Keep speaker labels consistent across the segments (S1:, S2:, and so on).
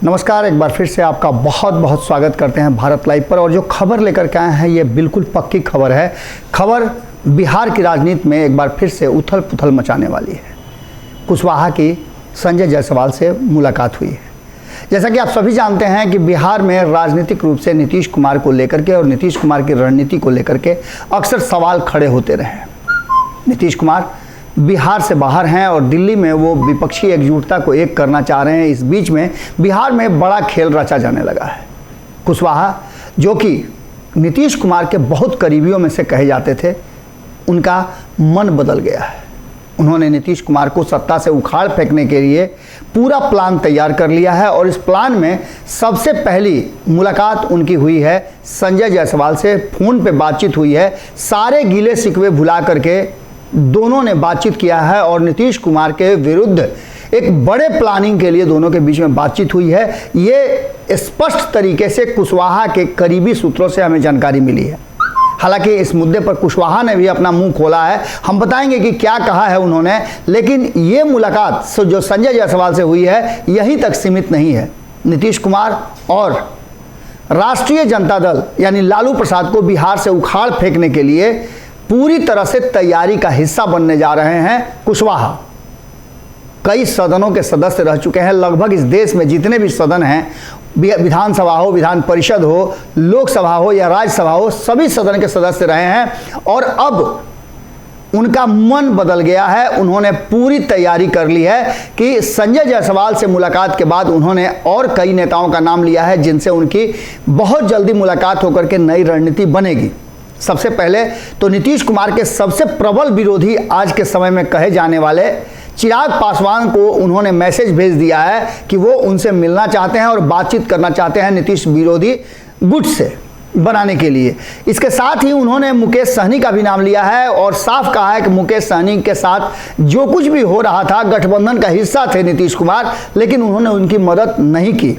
S1: नमस्कार, एक बार फिर से आपका बहुत बहुत स्वागत करते हैं भारत लाइव पर। और जो खबर लेकर के आए हैं ये बिल्कुल पक्की खबर है। खबर बिहार की राजनीति में एक बार फिर से उथल पुथल मचाने वाली है। कुशवाहा की संजय जायसवाल से मुलाकात हुई है। जैसा कि आप सभी जानते हैं कि बिहार में राजनीतिक रूप से नीतीश कुमार को लेकर के और नीतीश कुमार की रणनीति को लेकर के अक्सर सवाल खड़े होते रहे हैं। नीतीश कुमार बिहार से बाहर हैं और दिल्ली में वो विपक्षी एकजुटता को एक करना चाह रहे हैं। इस बीच में बिहार में बड़ा खेल रचा जाने लगा है। कुशवाहा जो कि नीतीश कुमार के बहुत करीबियों में से कहे जाते थे, उनका मन बदल गया है। उन्होंने नीतीश कुमार को सत्ता से उखाड़ फेंकने के लिए पूरा प्लान तैयार कर लिया है और इस प्लान में सबसे पहली मुलाकात उनकी हुई है संजय जायसवाल से। फ़ोन पे बातचीत हुई है, सारे गिले शिकवे भुला करके दोनों ने बातचीत किया है और नीतीश कुमार के विरुद्ध एक बड़े प्लानिंग के लिए दोनों के बीच में बातचीत हुई है। ये स्पष्ट तरीके से कुशवाहा के करीबी सूत्रों से हमें जानकारी मिली है। हालांकि इस मुद्दे पर कुशवाहा ने भी अपना मुंह खोला है, हम बताएंगे कि क्या कहा है उन्होंने। लेकिन ये मुलाकात जो संजय जायसवाल से हुई है यहीं तक सीमित नहीं है। नीतीश कुमार और राष्ट्रीय जनता दल यानी लालू प्रसाद को बिहार से उखाड़ फेंकने के लिए पूरी तरह से तैयारी का हिस्सा बनने जा रहे हैं कुशवाहा। कई सदनों के सदस्य रह चुके हैं। लगभग इस देश में जितने भी सदन हैं, विधानसभा हो, विधान परिषद हो, लोकसभा हो या राज्यसभा हो, सभी सदन के सदस्य रहे हैं और अब उनका मन बदल गया है। उन्होंने पूरी तैयारी कर ली है कि संजय जायसवाल से मुलाकात के बाद उन्होंने और कई नेताओं का नाम लिया है जिनसे उनकी बहुत जल्दी मुलाकात होकर के नई रणनीति बनेगी। सबसे पहले तो नीतीश कुमार के सबसे प्रबल विरोधी आज के समय में कहे जाने वाले चिराग पासवान को उन्होंने मैसेज भेज दिया है कि वो उनसे मिलना चाहते हैं और बातचीत करना चाहते हैं नीतीश विरोधी गुट से बनाने के लिए। इसके साथ ही उन्होंने मुकेश सहनी का भी नाम लिया है और साफ कहा है कि मुकेश सहनी के साथ जो कुछ भी हो रहा था, गठबंधन का हिस्सा थे नीतीश कुमार, लेकिन उन्होंने उनकी मदद नहीं की।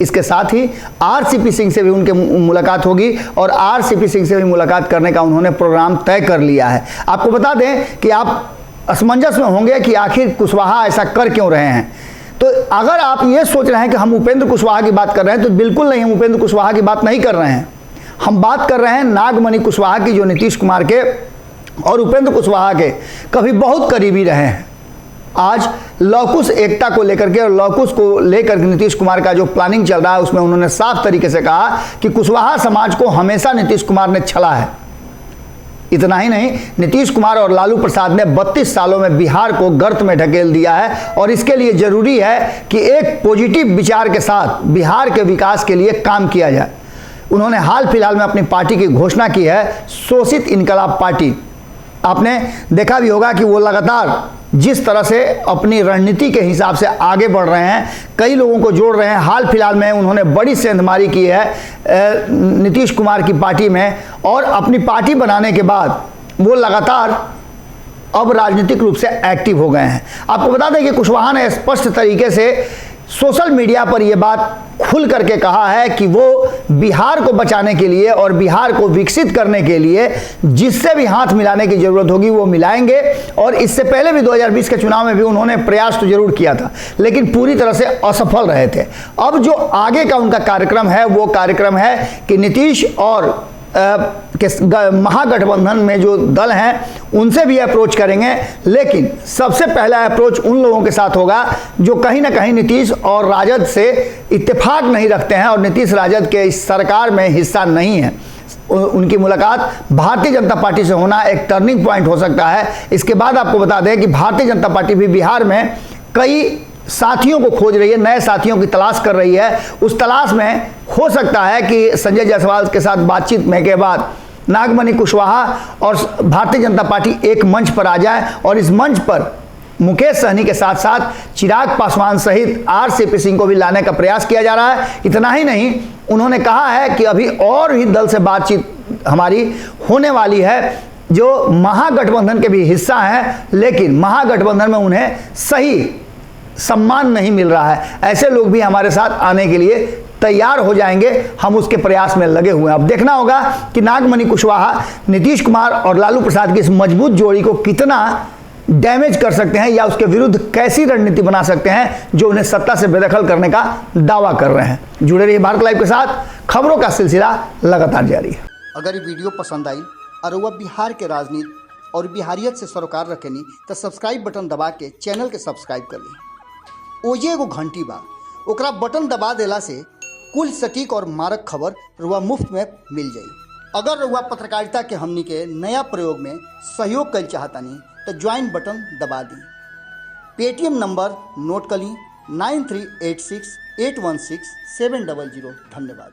S1: इसके साथ ही आरसीपी सिंह से भी उनके मुलाकात होगी और आरसीपी सिंह से भी मुलाकात करने का उन्होंने प्रोग्राम तय कर लिया है। आपको बता दें कि आप असमंजस में होंगे कि आखिर कुशवाहा ऐसा कर क्यों रहे हैं। तो अगर आप ये सोच रहे हैं कि हम उपेंद्र कुशवाहा की बात कर रहे हैं तो बिल्कुल नहीं, हम उपेंद्र कुशवाहा की बात नहीं कर रहे हैं। हम बात कर रहे हैं नागमणि कुशवाहा की, जो नीतीश कुमार के और उपेंद्र कुशवाहा के कभी बहुत करीबी रहे हैं। आज लौकुश एकता को लेकर के और लौकुश को लेकर नीतीश कुमार का जो प्लानिंग चल रहा है उसमें उन्होंने साफ तरीके से कहा कि कुशवाहा समाज को हमेशा नीतीश कुमार ने छला है। इतना ही नहीं, नीतीश कुमार और लालू प्रसाद ने 32 सालों में बिहार को गर्त में ढकेल दिया है और इसके लिए जरूरी है कि एक पॉजिटिव विचार के साथ बिहार के विकास के लिए काम किया जाए। उन्होंने हाल फिलहाल में अपनी पार्टी की घोषणा की है, शोषित इनकलाब पार्टी। आपने देखा भी होगा कि वो लगातार जिस तरह से अपनी रणनीति के हिसाब से आगे बढ़ रहे हैं, कई लोगों को जोड़ रहे हैं। हाल फिलहाल में उन्होंने बड़ी सेंधमारी की है नीतीश कुमार की पार्टी में और अपनी पार्टी बनाने के बाद वो लगातार अब राजनीतिक रूप से एक्टिव हो गए हैं। आपको बता दें कि कुशवाहा ने स्पष्ट तरीके से सोशल मीडिया पर यह बात खुल करके कहा है कि वो बिहार को बचाने के लिए और बिहार को विकसित करने के लिए जिससे भी हाथ मिलाने की जरूरत होगी वो मिलाएंगे। और इससे पहले भी 2020 के चुनाव में भी उन्होंने प्रयास तो जरूर किया था, लेकिन पूरी तरह से असफल रहे थे। अब जो आगे का उनका कार्यक्रम है वो कार्यक्रम है कि नीतीश और महागठबंधन में जो दल हैं उनसे भी अप्रोच करेंगे, लेकिन सबसे पहला अप्रोच उन लोगों के साथ होगा जो कहीं ना कहीं नीतीश और राजद से इत्तेफाक नहीं रखते हैं और नीतीश राजद के इस सरकार में हिस्सा नहीं है। उनकी मुलाकात भारतीय जनता पार्टी से होना एक टर्निंग पॉइंट हो सकता है। इसके बाद आपको बता दें कि भारतीय जनता पार्टी भी बिहार में कई साथियों को खोज रही है, नए साथियों की तलाश कर रही है। उस तलाश में हो सकता है कि संजय जायसवाल के साथ बातचीत में के बाद नागमणि कुशवाहा और भारतीय जनता पार्टी एक मंच पर आ जाए और इस मंच पर मुकेश सहनी के साथ साथ चिराग पासवान सहित आरसीपी सिंह को भी लाने का प्रयास किया जा रहा है। इतना ही नहीं, उन्होंने कहा है कि अभी और भी दल से बातचीत हमारी होने वाली है जो महागठबंधन के भी हिस्सा हैं, लेकिन महागठबंधन में उन्हें सही सम्मान नहीं मिल रहा है। ऐसे लोग भी हमारे साथ आने के लिए तैयार हो जाएंगे, हम उसके प्रयास में लगे हुए हैं। अब देखना होगा कि नागमणि कुशवाहा नीतीश कुमार और लालू प्रसाद की इस मजबूत जोड़ी को कितना डैमेज कर सकते हैं या उसके विरुद्ध कैसी रणनीति बना सकते हैं जो उन्हें सत्ता से बेदखल करने का दावा कर रहे हैं। जुड़े रहिए भारत लाइव के साथ, खबरों का सिलसिला लगातार जारी है।
S2: अगर ये वीडियो पसंद आई और वह बिहार के राजनीति और बिहारियत से सरोकार रखेनी तो सब्सक्राइब बटन दबा के चैनल के सब्सक्राइब कर ली। ओजे एगो घंटी बा, ओकरा बटन दबा देला से कुल सटीक और मारक खबर रुआ मुफ्त में मिल जाई। अगर रुआ पत्रकारिता के हमनी के नया प्रयोग में सहयोग कर चाहतानी तो ज्वाइन बटन दबा दी। पेटीएम नंबर नोट कर ली 9386816700। धन्यवाद।